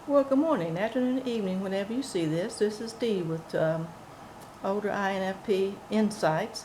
Well, good morning, afternoon, evening, whenever you see this. This is Dee with Older INFP Insights.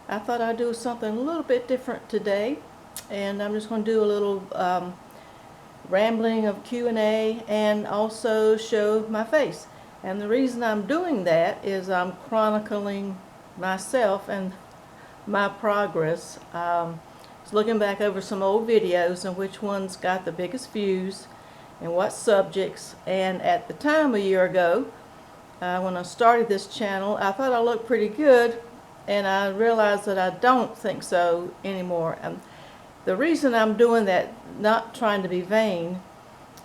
I thought I'd do something a little bit different today, and I'm just going to do a little rambling of Q&A and also show my face. And the reason I'm doing that is I'm chronicling myself and my progress. Just looking back over some old videos and which ones got the biggest views and what subjects. And at the time a year ago, when I started this channel, I thought I looked pretty good, and I realized that I don't think so anymore. And the reason I'm doing that, not trying to be vain,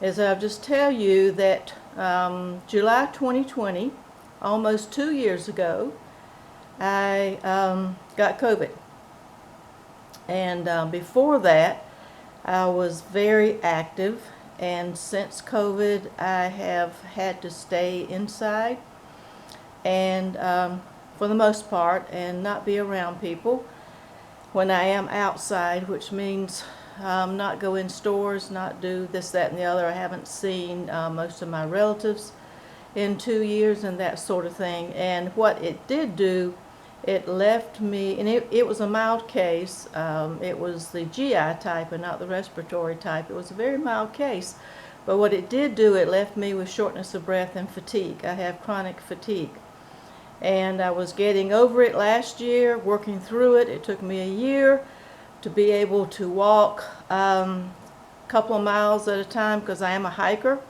is I'll just tell you that July 2020, almost 2 years ago, I got COVID. And before that, I was very active. And since COVID, I have had to stay inside and for the most part, and not be around people when I am outside, which means not go in stores, not do this, that, and the other. I haven't seen most of my relatives in 2 years and that sort of thing. And what it did do, it left me, and it was a mild case. It was the GI type and not the respiratory type. It was a very mild case. But what it did do, it left me with shortness of breath and fatigue. I have chronic fatigue. And I was getting over it last year, working through it. It took me a year to be able to walk a couple of miles at a time because I am a hiker.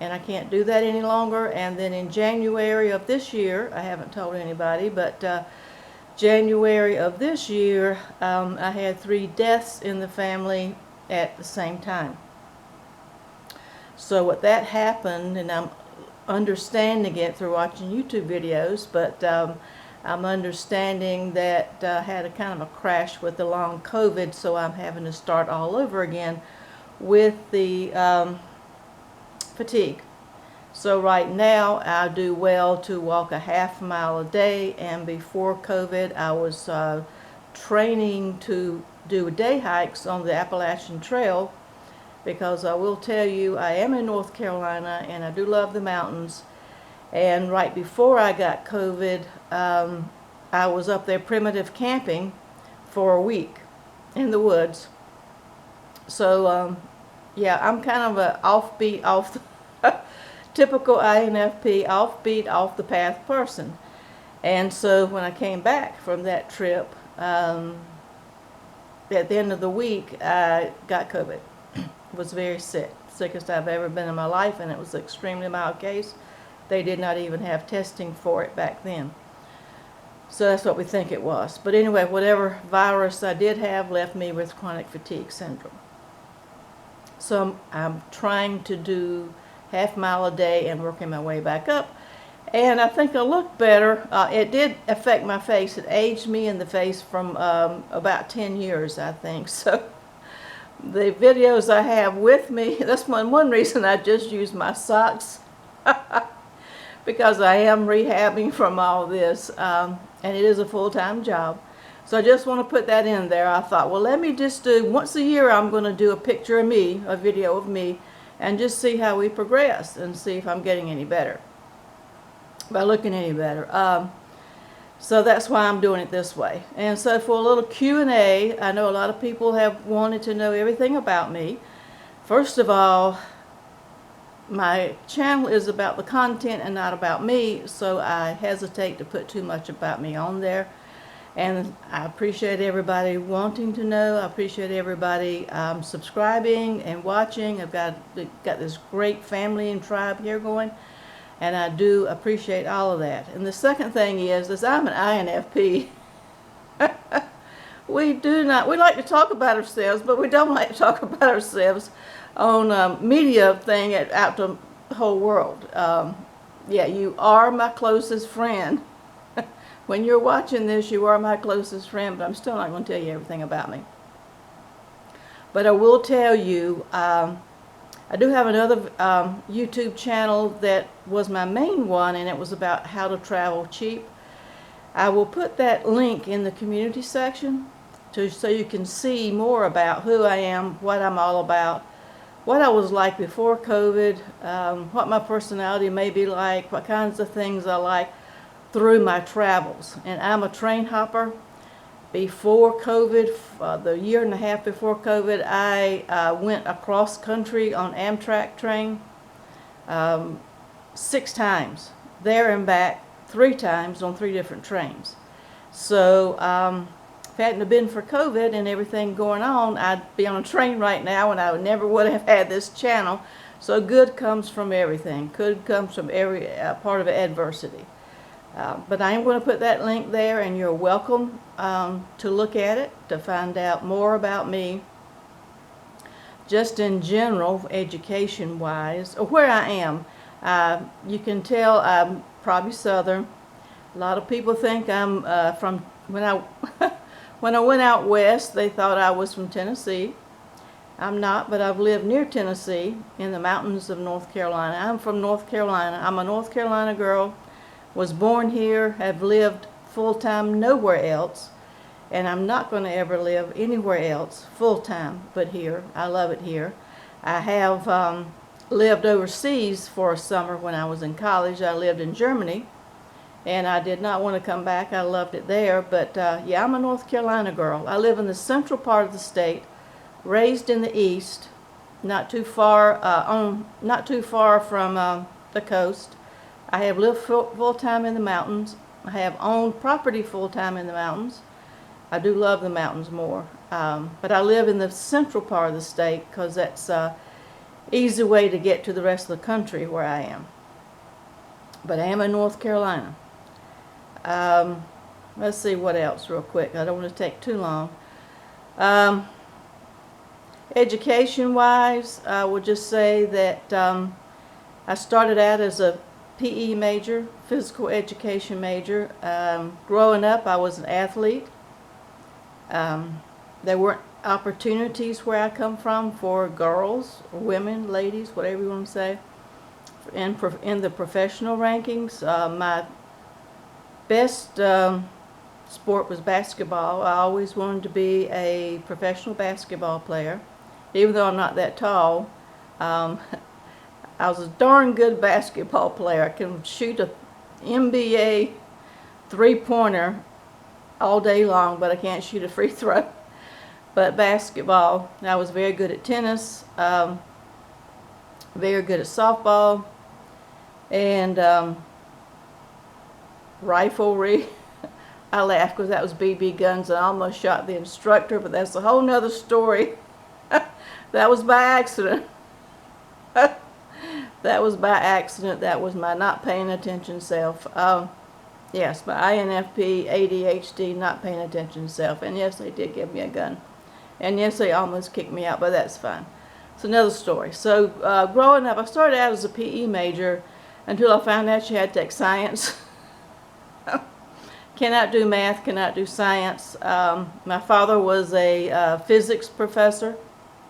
And I can't do that any longer. And then in January of this year, I haven't told anybody, but January of this year, I had 3 deaths in the family at the same time. So what that happened, and I'm understanding it through watching YouTube videos, but I'm understanding that I had a kind of a crash with the long COVID, so I'm having to start all over again with the fatigue. So right now I do well to walk a half mile a day, and before COVID I was training to do day hikes on the Appalachian Trail, because I will tell you, I am in North Carolina and I do love the mountains. And right before I got COVID, I was up there primitive camping for a week in the woods. So yeah, I'm kind of a offbeat, off the typical INFP, offbeat, off the path person. And so when I came back from that trip, at the end of the week, I got COVID. Was very sick, sickest I've ever been in my life, and it was an extremely mild case. They did not even have testing for it back then. So that's what we think it was. But anyway, whatever virus I did have left me with chronic fatigue syndrome. So I'm trying to do half mile a day and working my way back up. And I think I look better. It did affect my face. It aged me in the face from about 10 years, I think. So the videos I have with me, that's one reason I just use my socks, because I am rehabbing from all this, and it is a full-time job. So I just want to put that in there. I thought, well, let me just do, once a year I'm going to do a picture of me, a video of me, and just see how we progress and see if I'm getting any better, by looking any better. So that's why I'm doing it this way. And so for a little Q&A, I know a lot of people have wanted to know everything about me. First of all, my channel is about the content and not about me, so I hesitate to put too much about me on there. And I appreciate everybody wanting to know. I appreciate everybody subscribing and watching. I've got this great family and tribe here going. And I do appreciate all of that. And the second thing is I'm an INFP. We like to talk about ourselves, but we don't like to talk about ourselves on media thing out to the whole world. Yeah, you are my closest friend. When you're watching this, you are my closest friend, but I'm still not going to tell you everything about me. But I will tell you, I do have another YouTube channel that was my main one, and it was about how to travel cheap. I will put that link in the community section so you can see more about who I am, what I'm all about, what I was like before COVID, what my personality may be like, what kinds of things I like through my travels. And I'm a train hopper. Before COVID, the year and a half before COVID, I went across country on Amtrak train 6 times, there and back 3 times on 3 different trains. So if it hadn't have been for COVID and everything going on, I'd be on a train right now, and I never would have had this channel. So good comes from everything. Good comes from every part of adversity. But I am going to put that link there, and you're welcome to look at it, to find out more about me, just in general, education-wise, or where I am. You can tell I'm probably Southern. A lot of people think I'm from, when I when I went out west, they thought I was from Tennessee. I'm not, but I've lived near Tennessee in the mountains of North Carolina. I'm from North Carolina. I'm a North Carolina girl. Was born here, have lived full-time nowhere else, and I'm not going to ever live anywhere else full-time but here. I love it here. I have lived overseas for a summer when I was in college. I lived in Germany, and I did not want to come back. I loved it there, but yeah, I'm a North Carolina girl. I live in the central part of the state, raised in the east, not too far from the coast. I have lived full-time in the mountains. I have owned property full-time in the mountains. I do love the mountains more. But I live in the central part of the state because that's an easy way to get to the rest of the country where I am. But I am in North Carolina. Let's see what else real quick. I don't want to take too long. Education-wise, I would just say that I started out as a PE major, physical education major. Growing up, I was an athlete. There weren't opportunities where I come from for girls, or women, ladies, whatever you want to say, in the professional rankings. My best sport was basketball. I always wanted to be a professional basketball player, even though I'm not that tall. I was a darn good basketball player. I can shoot a NBA three-pointer all day long, but I can't shoot a free throw. But basketball, I was very good at tennis, very good at softball, and riflery. I laugh because that was BB guns, and I almost shot the instructor, but that's a whole nother story. That was by accident. That was by accident. That was my not paying attention self. Yes, my INFP, ADHD, not paying attention self. And yes, they did give me a gun. And yes, they almost kicked me out, but that's fine. It's another story. So growing up, I started out as a PE major until I found out you had to take science. Cannot do math, cannot do science. My father was a physics professor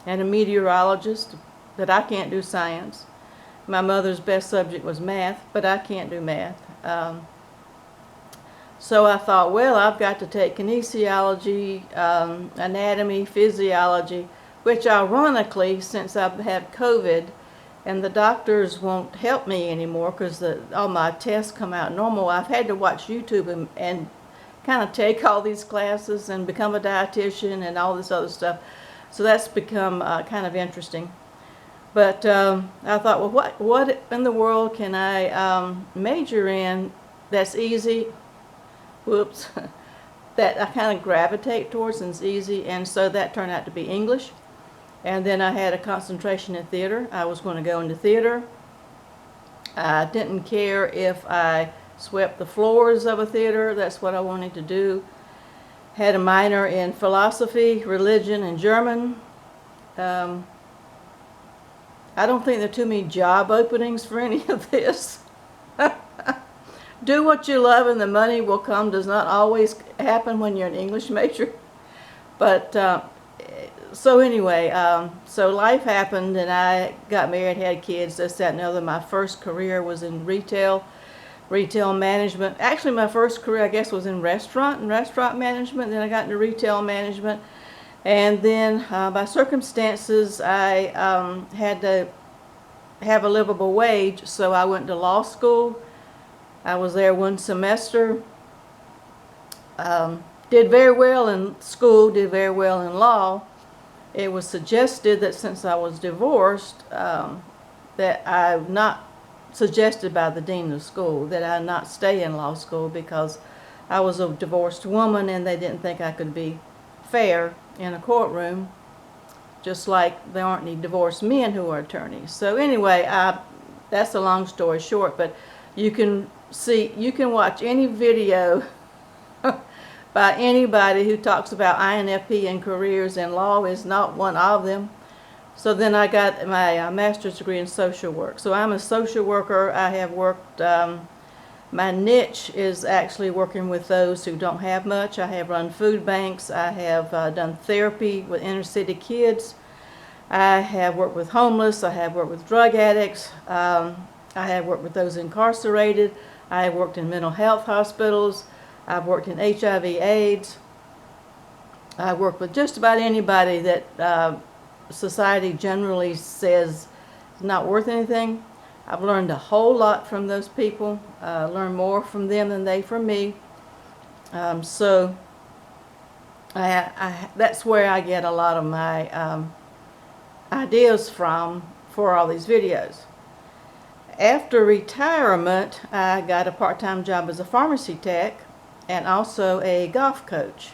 and a meteorologist, but I can't do science. My mother's best subject was math, but I can't do math. So I thought, well, I've got to take kinesiology, anatomy, physiology, which ironically, since I've had COVID and the doctors won't help me anymore because all my tests come out normal, I've had to watch YouTube and kind of take all these classes and become a dietitian and all this other stuff. So that's become kind of interesting. But I thought, well, what in the world can I major in that's easy? Whoops. That I kind of gravitate towards and is easy. And so that turned out to be English. And then I had a concentration in theater. I was going to go into theater. I didn't care if I swept the floors of a theater. That's what I wanted to do. Had a minor in philosophy, religion, and German. I don't think there are too many job openings for any of this. Do what you love and the money will come does not always happen when you're an English major. But so anyway, so life happened and I got married, had kids, this, that, and the other. My first career was in retail management. Actually, my first career, I guess, was in restaurant management. Then I got into retail management. And then by circumstances, I had to have a livable wage, so I went to law school. I was there one semester. Did very well in school, did very well in law. It was suggested that since I was divorced, that I not suggested by the dean of school that I not stay in law school because I was a divorced woman and they didn't think I could be fair in a courtroom, just like there aren't any divorced men who are attorneys. So anyway, that's a long story short, but you can watch any video by anybody who talks about INFP and careers, and law is not one of them. So then I got my master's degree in social work. So I'm a social worker. I have worked, my niche is actually working with those who don't have much. I have run food banks. I have done therapy with inner city kids. I have worked with homeless. I have worked with drug addicts. I have worked with those incarcerated. I have worked in mental health hospitals. I've worked in HIV/AIDS. I work with just about anybody that society generally says is not worth anything. I've learned a whole lot from those people. Learned more from them than they from me. So that's where I get a lot of my ideas from for all these videos. After retirement, I got a part-time job as a pharmacy tech and also a golf coach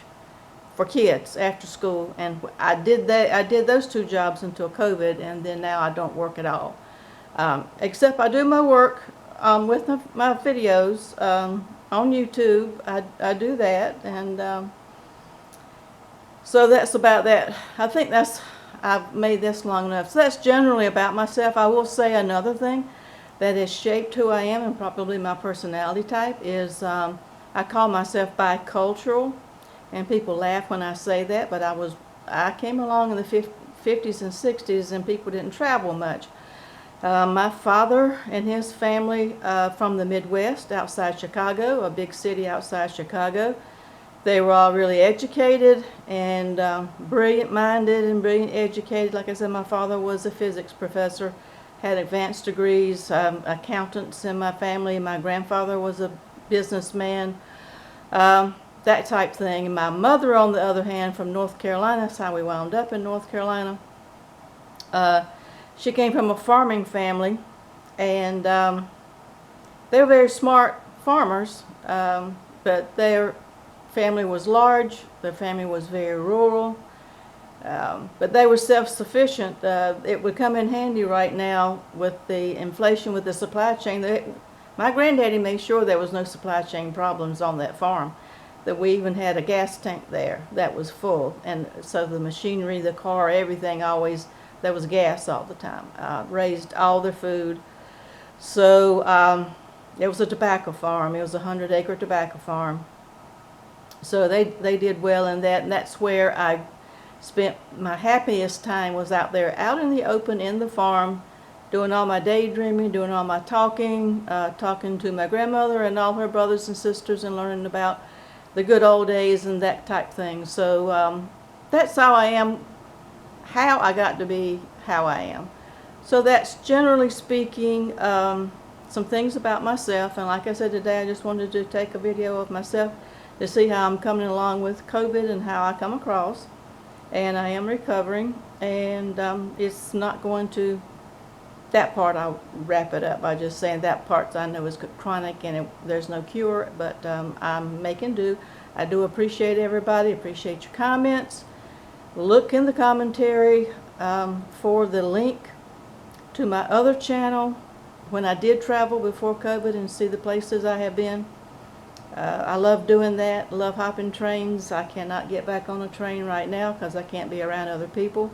for kids after school, and I did those two jobs until COVID, and then now I don't work at all, except I do my work with my videos on YouTube. I do that, and so that's about that. I think I've made this long enough. So that's generally about myself. I will say another thing that has shaped who I am and probably my personality type is I call myself bicultural, and people laugh when I say that, but I came along in the 50s and 60s and people didn't travel much. My father and his family from the Midwest outside Chicago, a big city outside Chicago, they were all really educated and brilliant-minded and brilliant educated. Like I said, my father was a physics professor, had advanced degrees, accountants in my family. My grandfather was a businessman, that type thing. And my mother, on the other hand, from North Carolina, that's how we wound up in North Carolina. She came from a farming family, and they were very smart farmers, but their family was large, their family was very rural, but they were self-sufficient. It would come in handy right now with the inflation, with the supply chain. My granddaddy made sure there was no supply chain problems on that farm, that we even had a gas tank there that was full, and so the machinery, the car, everything, always, there was gas all the time. Raised all their food. So it was a tobacco farm. It was a 100-acre tobacco farm. So they did well in that, and that's where I spent my happiest time, was out there, out in the open, in the farm, doing all my daydreaming, doing all my talking, talking to my grandmother and all her brothers and sisters, and learning about the good old days and that type thing. So that's how I am, how I got to be how I am. So that's, generally speaking, some things about myself. And like I said today, I just wanted to take a video of myself to see how I'm coming along with COVID and how I come across. And I am recovering, and it's not going to, that part I'll wrap it up by just saying that part I know is chronic and there's no cure, but I'm making do. I do appreciate everybody, appreciate your comments. Look in the commentary for the link to my other channel when I did travel before COVID and see the places I have been. I love doing that, love hopping trains. I cannot get back on a train right now because I can't be around other people.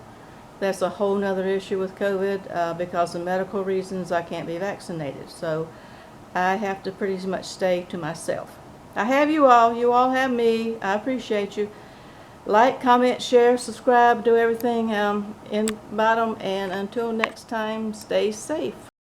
That's a whole nother issue with COVID. Because of medical reasons, I can't be vaccinated. So I have to pretty much stay to myself. I have you all have me. I appreciate you. Like, comment, share, subscribe, do everything in bottom, and until next time, stay safe.